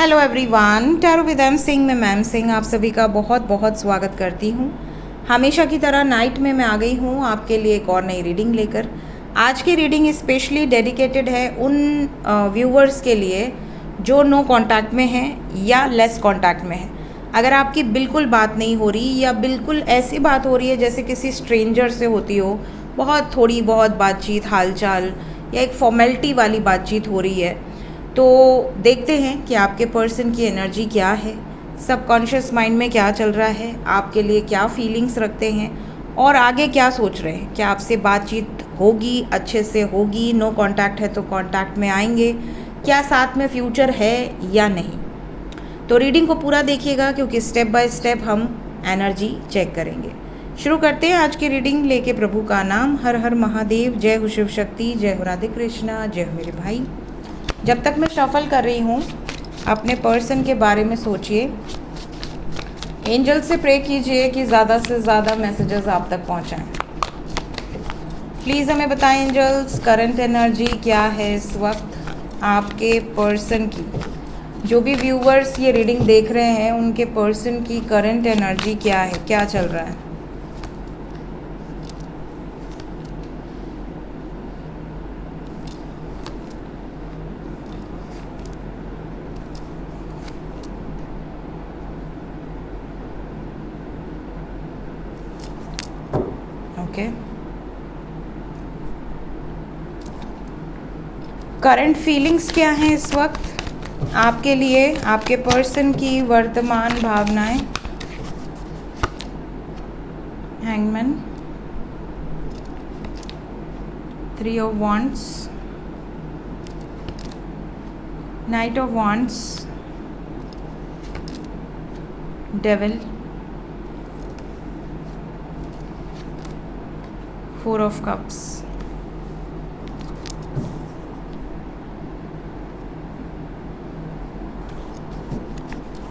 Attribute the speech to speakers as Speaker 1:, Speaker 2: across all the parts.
Speaker 1: Hello everyone, tarot with M Singh में ma'am Singh आप सभी का बहुत बहुत स्वागत करती हूँ। हमेशा की तरह नाइट में मैं आ गई हूँ आपके लिए एक और नई रीडिंग लेकर। आज की रीडिंग स्पेशली डेडिकेटेड है उन व्यूवर्स के लिए जो नो कांटेक्ट में हैं या लेस कांटेक्ट में हैं। अगर आपकी बिल्कुल बात नहीं हो रही या बिल्कुल ऐसी बात हो रही है जैसे किसी स्ट्रेंजर से होती हो, बहुत थोड़ी बहुत बातचीत, हालचाल या एक फॉर्मेलिटी वाली बातचीत हो रही है, तो देखते हैं कि आपके पर्सन की एनर्जी क्या है, सबकॉन्शियस माइंड में क्या चल रहा है, आपके लिए क्या फीलिंग्स रखते हैं और आगे क्या सोच रहे हैं। क्या आपसे बातचीत होगी, अच्छे से होगी, नो कांटेक्ट है तो कांटेक्ट में आएंगे, क्या साथ में फ्यूचर है या नहीं। तो रीडिंग को पूरा देखिएगा क्योंकि स्टेप बाय स्टेप हम एनर्जी चेक करेंगे। शुरू करते हैं आज की रीडिंग लेके प्रभु का नाम। हर हर महादेव, जय हो शिव शक्ति, जय हो राधे कृष्णा, जय हो मेरे भाई। जब तक मैं शफल कर रही हूँ अपने पर्सन के बारे में सोचिए, एंजल से प्रे कीजिए कि ज़्यादा से ज़्यादा मैसेजेस आप तक पहुँचाएं। प्लीज़ हमें बताएं एंजल्स, करंट एनर्जी क्या है इस वक्त आपके पर्सन की। जो भी व्यूवर्स ये रीडिंग देख रहे हैं उनके पर्सन की करंट एनर्जी क्या है, क्या चल रहा है। करंट फीलिंग्स क्या हैं इस वक्त आपके लिए, आपके पर्सन की वर्तमान भावनाएं। Hangman, 3 of wands, night of wands, devil, 4 of cups.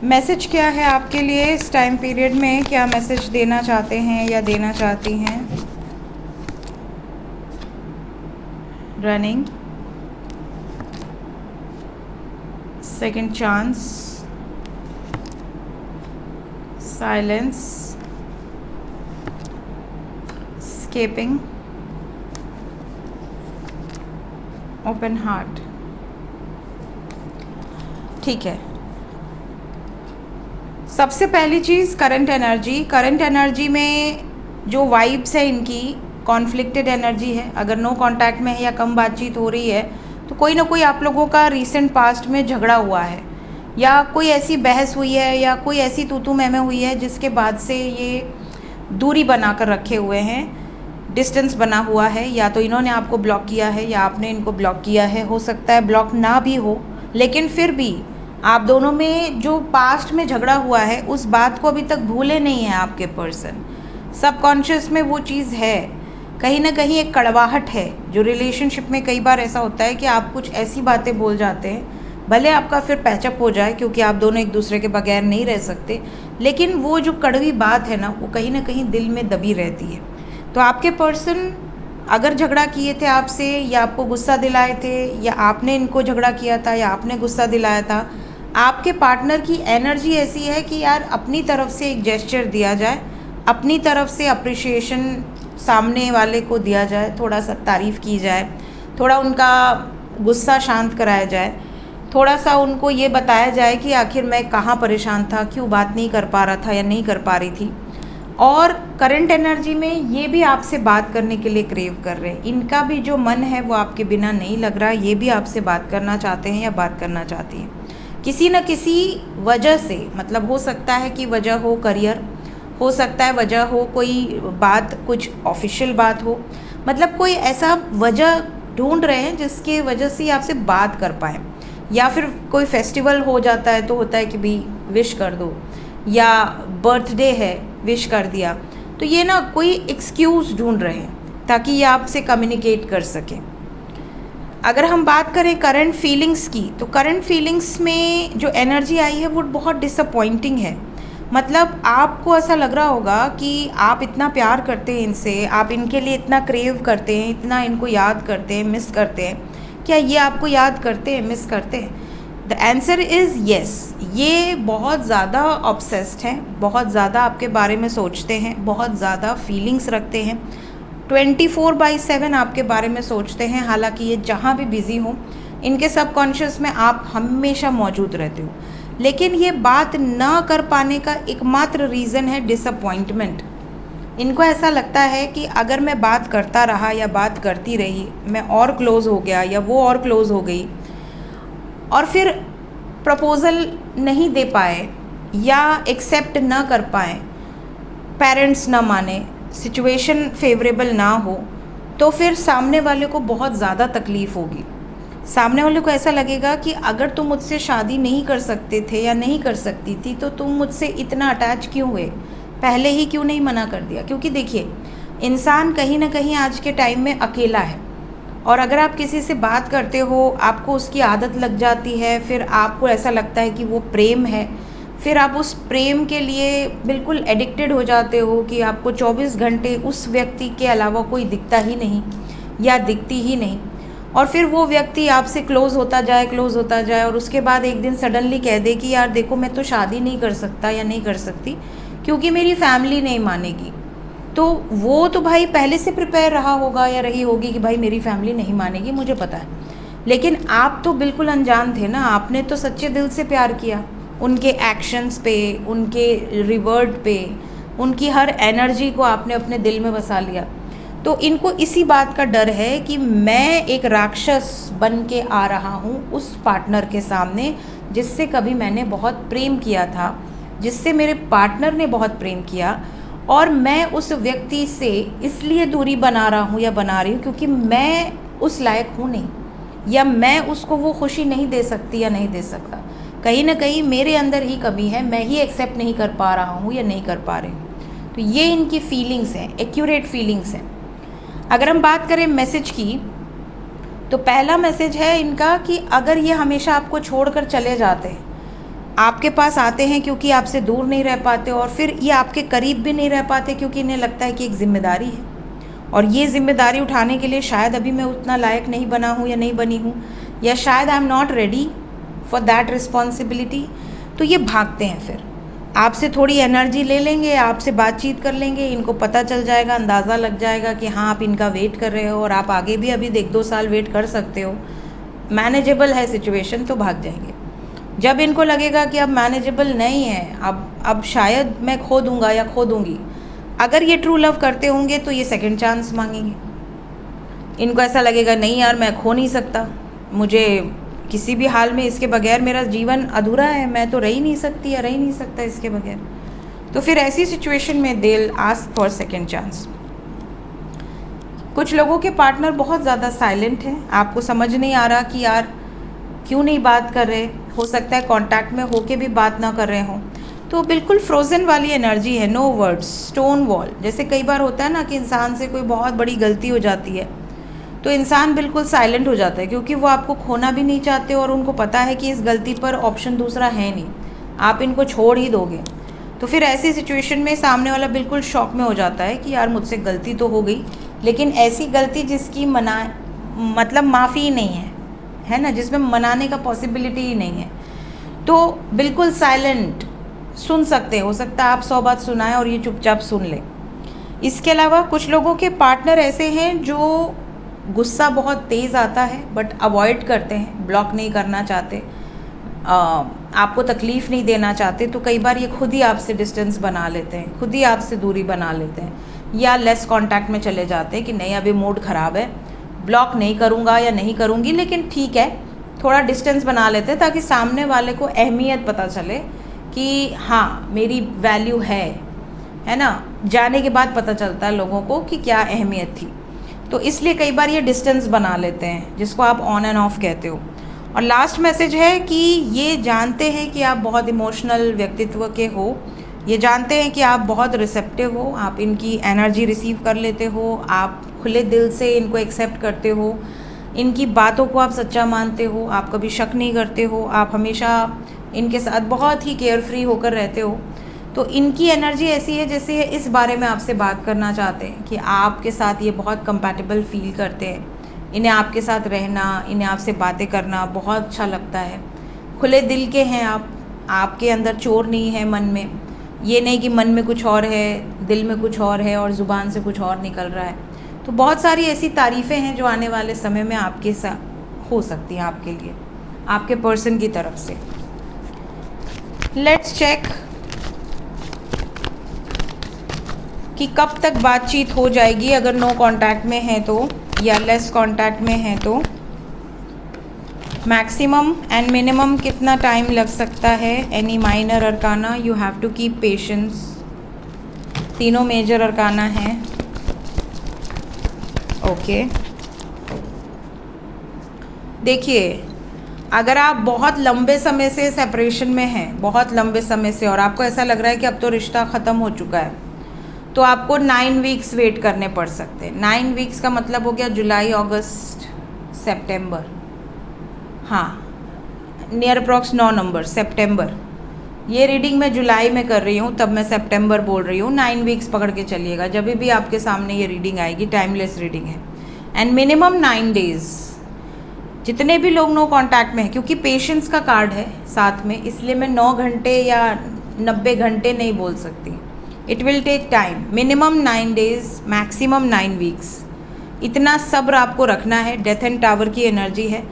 Speaker 1: Message क्या है आपके लिए इस टाइम पीरियड में, क्या मैसेज देना चाहते हैं या देना चाहती हैं। Running, second chance, silence, escaping, open heart. ठीक है, सबसे पहली चीज़ करंट एनर्जी में जो वाइब्स है इनकी कॉन्फ्लिक्टेड एनर्जी है। अगर नो कांटेक्ट में है या कम बातचीत हो रही है तो कोई ना कोई आप लोगों का रीसेंट पास्ट में झगड़ा हुआ है या कोई ऐसी बहस हुई है या कोई ऐसी तू मैं हुई है जिसके बाद से ये दूरी बना कर रखे हुए हैं, डिस्टेंस बना हुआ है। या तो इन्होंने आपको ब्लॉक किया है या आपने इनको ब्लॉक किया है। हो सकता है ब्लॉक ना भी हो, लेकिन फिर भी आप दोनों में जो पास्ट में झगड़ा हुआ है उस बात को अभी तक भूले नहीं है आपके पर्सन। सबकॉन्शियस में वो चीज़ है, कहीं ना कहीं एक कड़वाहट है। जो रिलेशनशिप में कई बार ऐसा होता है कि आप कुछ ऐसी बातें बोल जाते हैं, भले आपका फिर पैचअप हो जाए क्योंकि आप दोनों एक दूसरे के बगैर नहीं रह सकते, लेकिन वो जो कड़वी बात है ना, वो कहीं ना कहीं दिल में दबी रहती है। तो आपके पर्सन अगर झगड़ा किए थे आपसे या आपको गुस्सा दिलाए थे या आपने इनको झगड़ा किया था या आपने गुस्सा दिलाया था, आपके पार्टनर की एनर्जी ऐसी है कि यार अपनी तरफ से एक जेस्चर दिया जाए, अपनी तरफ से अप्रिशिएशन सामने वाले को दिया जाए, थोड़ा सा तारीफ़ की जाए, थोड़ा उनका गुस्सा शांत कराया जाए, थोड़ा सा उनको ये बताया जाए कि आखिर मैं कहाँ परेशान था, क्यों बात नहीं कर पा रहा था या नहीं कर पा रही थी। और करंट एनर्जी में ये भी आपसे बात करने के लिए क्रेव कर रहे हैं। इनका भी जो मन है वो आपके बिना नहीं लग रहा, ये भी आपसे बात करना चाहते हैं या बात करना चाहती हैं किसी न किसी वजह से। मतलब हो सकता है कि वजह हो करियर, हो सकता है वजह हो कोई बात, कुछ ऑफिशियल बात हो, मतलब कोई ऐसा वजह ढूंढ रहे हैं जिसके वजह से आपसे बात कर पाएँ। या फिर कोई फेस्टिवल हो जाता है तो होता है कि भी विश कर दो, या बर्थडे है विश कर दिया। तो ये ना कोई एक्सक्यूज़ ढूंढ रहे हैं ताकि ये आपसे कम्युनिकेट कर सकें। अगर हम बात करें करंट फीलिंग्स की, तो करंट फीलिंग्स में जो एनर्जी आई है वो बहुत डिसअपॉइंटिंग है। मतलब आपको ऐसा लग रहा होगा कि आप इतना प्यार करते हैं इनसे, आप इनके लिए इतना क्रेव करते हैं, इतना इनको याद करते हैं, मिस करते हैं। क्या ये आपको याद करते हैं, मिस करते हैं? The answer is yes. ये बहुत ज़्यादा ऑब्सेस्ड हैं, बहुत ज़्यादा आपके बारे में सोचते हैं, बहुत ज़्यादा फीलिंग्स रखते हैं, 24/7 आपके बारे में सोचते हैं। हालांकि ये जहाँ भी बिज़ी हों, इनके सबकॉन्शियस में आप हमेशा मौजूद रहते हो। लेकिन ये बात ना कर पाने का एकमात्र रीज़न है डिसअपॉइंटमेंट। इनको ऐसा लगता है कि अगर मैं बात करता रहा या बात करती रही, मैं और क्लोज़ हो गया या वो और क्लोज़ हो गई, और फिर प्रपोज़ल नहीं दे पाए या एक्सेप्ट ना कर पाए, पेरेंट्स ना माने, सिचुएशन फेवरेबल ना हो, तो फिर सामने वाले को बहुत ज़्यादा तकलीफ़ होगी। सामने वाले को ऐसा लगेगा कि अगर तुम मुझसे शादी नहीं कर सकते थे या नहीं कर सकती थी तो तुम मुझसे इतना अटैच क्यों हुए, पहले ही क्यों नहीं मना कर दिया। क्योंकि देखिए, इंसान कहीं ना कहीं आज के टाइम में अकेला है, और अगर आप किसी से बात करते हो, आपको उसकी आदत लग जाती है, फिर आपको ऐसा लगता है कि वो प्रेम है, फिर आप उस प्रेम के लिए बिल्कुल एडिक्टेड हो जाते हो कि आपको 24 घंटे उस व्यक्ति के अलावा कोई दिखता ही नहीं या दिखती ही नहीं। और फिर वो व्यक्ति आपसे क्लोज़ होता जाए और उसके बाद एक दिन सडनली कह दे कि यार देखो, मैं तो शादी नहीं कर सकता या नहीं कर सकती क्योंकि मेरी फैमिली नहीं मानेगी। तो वो तो भाई पहले से प्रिपेयर रहा होगा या रही होगी कि भाई मेरी फैमिली नहीं मानेगी, मुझे पता है। लेकिन आप तो बिल्कुल अनजान थे ना, आपने तो सच्चे दिल से प्यार किया, उनके एक्शंस पे, उनके रिवर्ड पे, उनकी हर एनर्जी को आपने अपने दिल में बसा लिया। तो इनको इसी बात का डर है कि मैं एक राक्षस बन के आ रहा हूँ उस पार्टनर के सामने जिससे कभी मैंने बहुत प्रेम किया था, जिससे मेरे पार्टनर ने बहुत प्रेम किया, और मैं उस व्यक्ति से इसलिए दूरी बना रहा हूँ या बना रही हूँ क्योंकि मैं उस लायक हूँ नहीं, या मैं उसको वो खुशी नहीं दे सकती या नहीं दे सकता। कहीं ना कहीं मेरे अंदर ही कमी है, मैं ही एक्सेप्ट नहीं कर पा रहा हूँ या नहीं कर पा रही हूँ। तो ये इनकी फीलिंग्स हैं, एक्यूरेट फीलिंग्स हैं। अगर हम बात करें मैसेज की, तो पहला मैसेज है इनका कि अगर ये हमेशा आपको छोड़कर चले जाते हैं, आपके पास आते हैं क्योंकि आपसे दूर नहीं रह पाते, और फिर ये आपके करीब भी नहीं रह पाते क्योंकि इन्हें लगता है कि एक ज़िम्मेदारी है, और ये ज़िम्मेदारी उठाने के लिए शायद अभी मैं उतना लायक नहीं बना हूँ या नहीं बनी हूँ, या शायद I am not ready for that responsibility. तो ये भागते हैं, फिर आपसे थोड़ी एनर्जी ले लेंगे, आपसे बातचीत कर लेंगे, इनको पता चल जाएगा, अंदाज़ा लग जाएगा कि हाँ आप इनका वेट कर रहे हो और आप आगे भी अभी 1-2 साल वेट कर सकते हो, मैनेजेबल है सिचुएशन, तो भाग जाएंगे। जब इनको लगेगा कि अब मैनेजेबल नहीं है, अब शायद मैं खो दूंगा या खो दूंगी, अगर ये ट्रू लव करते होंगे तो ये सेकंड चांस मांगेंगे। इनको ऐसा लगेगा नहीं यार, मैं खो नहीं सकता, मुझे किसी भी हाल में इसके बगैर मेरा जीवन अधूरा है, मैं तो रह ही नहीं सकती या रह ही नहीं सकता इसके बगैर। तो फिर ऐसी सिचुएशन में they will ask for second chance. कुछ लोगों के पार्टनर बहुत ज़्यादा साइलेंट हैं, आपको समझ नहीं आ रहा कि यार क्यों नहीं बात कर रहे, हो सकता है कांटेक्ट में होके भी बात ना कर रहे हों। तो बिल्कुल फ्रोज़न वाली एनर्जी है, नो वर्ड्स, स्टोन वॉल। जैसे कई बार होता है ना कि इंसान से कोई बहुत बड़ी गलती हो जाती है तो इंसान बिल्कुल साइलेंट हो जाता है, क्योंकि वो आपको खोना भी नहीं चाहते और उनको पता है कि इस गलती पर ऑप्शन दूसरा है नहीं, आप इनको छोड़ ही दोगे। तो फिर ऐसी सिचुएशन में सामने वाला बिल्कुल शॉक में हो जाता है कि यार मुझसे गलती तो हो गई, लेकिन ऐसी गलती जिसकी मतलब माफ़ी ही नहीं है ना, जिसमें मनाने का पॉसिबिलिटी ही नहीं है। तो बिल्कुल साइलेंट सुन सकते हो सकता है आप 100 बात सुनाएं और ये चुपचाप सुन लें। इसके अलावा कुछ लोगों के पार्टनर ऐसे हैं जो गुस्सा बहुत तेज़ आता है बट अवॉइड करते हैं, ब्लॉक नहीं करना चाहते, आपको तकलीफ़ नहीं देना चाहते, तो कई बार ये खुद ही आपसे डिस्टेंस बना लेते हैं, खुद ही आपसे दूरी बना लेते हैं, या लेस कांटेक्ट में चले जाते हैं कि नहीं अभी मूड ख़राब है, ब्लॉक नहीं करूँगा या नहीं करूँगी, लेकिन ठीक है थोड़ा डिस्टेंस बना लेते हैं ताकि सामने वाले को अहमियत पता चले कि हाँ मेरी वैल्यू है ना। जाने के बाद पता चलता है लोगों को कि क्या अहमियत थी, तो इसलिए कई बार ये डिस्टेंस बना लेते हैं, जिसको आप ऑन एंड ऑफ कहते हो। और लास्ट मैसेज है कि ये जानते हैं कि आप बहुत इमोशनल व्यक्तित्व के हो, ये जानते हैं कि आप बहुत रिसेप्टिव हो, आप इनकी एनर्जी रिसीव कर लेते हो, आप खुले दिल से इनको एक्सेप्ट करते हो, इनकी बातों को आप सच्चा मानते हो, आप कभी शक नहीं करते हो, आप हमेशा इनके साथ बहुत ही केयर फ्री होकर रहते हो। तो इनकी एनर्जी ऐसी है जैसे इस बारे में आपसे बात करना चाहते हैं कि आपके साथ ये बहुत कंपैटिबल फील करते हैं, इन्हें आपके साथ रहना, इन्हें आपसे बातें करना बहुत अच्छा लगता है। खुले दिल के हैं आप, आपके अंदर चोर नहीं है मन में, ये नहीं कि मन में कुछ और है, दिल में कुछ और है और ज़ुबान से कुछ और निकल रहा है। तो बहुत सारी ऐसी तारीफ़ें हैं जो आने वाले समय में आपके साथ हो सकती हैं, आपके लिए, आपके पर्सन की तरफ से। लेट्स चेक कि कब तक बातचीत हो जाएगी अगर नो कांटेक्ट में है तो, या लेस कांटेक्ट में है तो। मैक्सिमम एंड मिनिमम कितना टाइम लग सकता है। Any minor arcana, you have to keep patience. तीनों मेजर अरकाना हैं। ओके, देखिए अगर आप बहुत लंबे समय से सेपरेशन में हैं, बहुत लंबे समय से, और आपको ऐसा लग रहा है कि अब तो रिश्ता ख़त्म हो चुका है, तो आपको 9 वीक्स वेट करने पड़ सकते हैं। 9 वीक्स का मतलब हो गया जुलाई, अगस्त, सितंबर, हाँ नियर अप्रॉक्स 9 नंबर सितंबर। ये रीडिंग मैं जुलाई में कर रही हूँ, तब मैं सितंबर बोल रही हूँ। 9 वीक्स पकड़ के चलिएगा, जब भी आपके सामने ये रीडिंग आएगी, टाइमलेस रीडिंग है। And minimum 9 days. जितने भी लोग नो कांटेक्ट में हैं, क्योंकि पेशेंस का कार्ड है साथ में, इसलिए मैं 9 घंटे या 90 घंटे नहीं बोल सकती। It will take time. Minimum 9 days, maximum 9 weeks. इतना सब्र आपको रखना है। डेथ एंड टावर की एनर्जी है।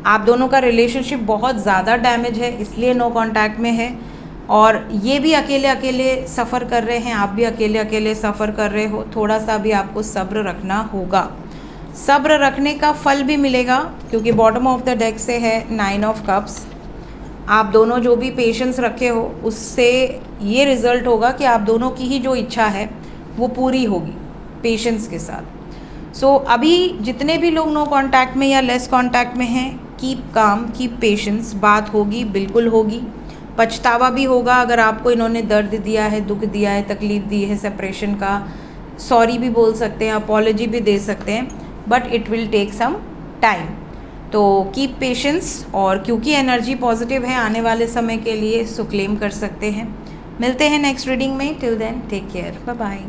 Speaker 1: आप दोनों का रिलेशनशिप बहुत ज़्यादा डैमेज है, इसलिए नो कांटेक्ट में है। और ये भी अकेले अकेले सफ़र कर रहे हैं, आप भी अकेले अकेले सफ़र कर रहे हो। थोड़ा सा भी आपको सब्र रखना होगा। सब्र रखने का फल भी मिलेगा, क्योंकि बॉटम ऑफ द डेक से है 9 ऑफ कप्स। आप दोनों जो भी पेशेंस रखे हो, उससे ये रिज़ल्ट होगा कि आप दोनों की ही जो इच्छा है वो पूरी होगी पेशेंस के साथ। सो अभी जितने भी लोग नो कांटेक्ट में या लेस कांटेक्ट में हैं, कीप काम, कीप पेशेंस। बात होगी, बिल्कुल होगी। पछतावा भी होगा अगर आपको इन्होंने दर्द दिया है, दुख दिया है, तकलीफ़ दी है सेपरेशन का। सॉरी भी बोल सकते हैं, अपॉलॉजी भी दे सकते हैं, but it will take some time. तो कीप पेशेंस। और क्योंकि एनर्जी पॉजिटिव है आने वाले समय के लिए, सो क्लेम कर सकते हैं। मिलते हैं नेक्स्ट रीडिंग में। Till then take care, bye bye.